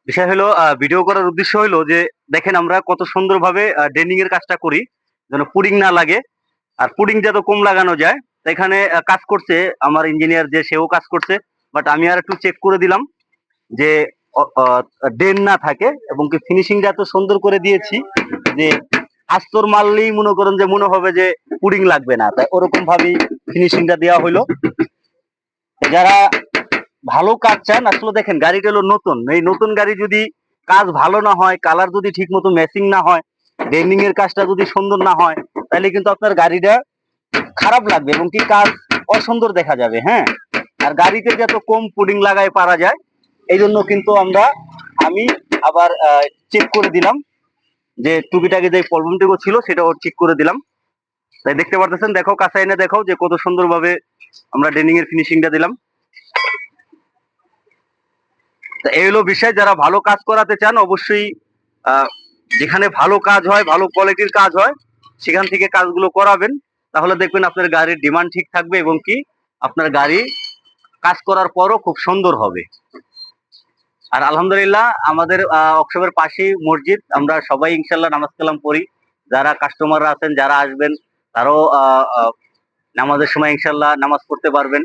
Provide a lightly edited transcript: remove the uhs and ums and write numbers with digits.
বিষয় হলো ভিডিও করার উদ্দেশ্য হলো যে দেখেন আমরা কত সুন্দরভাবে ডেনিং এর কাজটা করি যেন পুডিং না লাগে, আর পুডিং যত কম লাগানো যায়। এখানে কাজ করছে আমার ইঞ্জিনিয়ার, যে সেও কাজ করছে, বাট আমি আর একটু চেক করে দিলাম যে ডেন না থাকে, এবং কি ফিনিশিংটা এত সুন্দর করে দিয়েছি যে আস্তর মারলেই মনে করেন যে মনে হবে যে পুডিং লাগবে না, তাই ওরকম ভাবেই ফিনিশিংটা দেওয়া হলো। যারা ভালো কাজ চান, আসলে দেখেন গাড়িটা হলো নতুন, এই নতুন গাড়ি যদি কাজ ভালো না হয়, কালার যদি ঠিক মতো ম্যাচিং না হয়, বেন্ডিং এর কাজটা যদি সুন্দর না হয়, তাহলে কিন্তু আপনার গাড়িটা খারাপ লাগবে এবং কি কাজ অসুন্দর দেখা যাবে। হ্যাঁ, আর গাড়িতে যত কম পুডিং লাগায় পারা যায়, এই জন্য কিন্তু আমি আবার চেক করে দিলাম যে টুকিটাকি যে প্রবলেমটুকু ছিল সেটাও ঠিক করে দিলাম। তাই দেখতে পারতেছেন, দেখো কাছে এনে দেখো যে কত সুন্দরভাবে আমরা ডেনিং এর ফিনিশিংটা দিলাম। এই হলো বিষয়, যারা ভালো কাজ করাতে চান অবশ্যই যেখানে ভালো কাজ হয়, ভালো কোয়ালিটির কাজ হয়, সেখান থেকে কাজগুলো করাবেন। তাহলে দেখবেন আপনার গাড়ির ডিমান্ড ঠিক থাকবে এবং কি আপনার গাড়ি কাজ করার পরও খুব সুন্দর হবে। আর আলহামদুলিল্লাহ আমাদের ওয়ার্কশপের পাশেই মসজিদ, আমরা সবাই ইনশাল্লাহ নামাজ কালাম পড়ি। যারা কাস্টমাররা আছেন, যারা আসবেন, তারাও নামাজের সময় ইনশাল্লাহ নামাজ পড়তে পারবেন।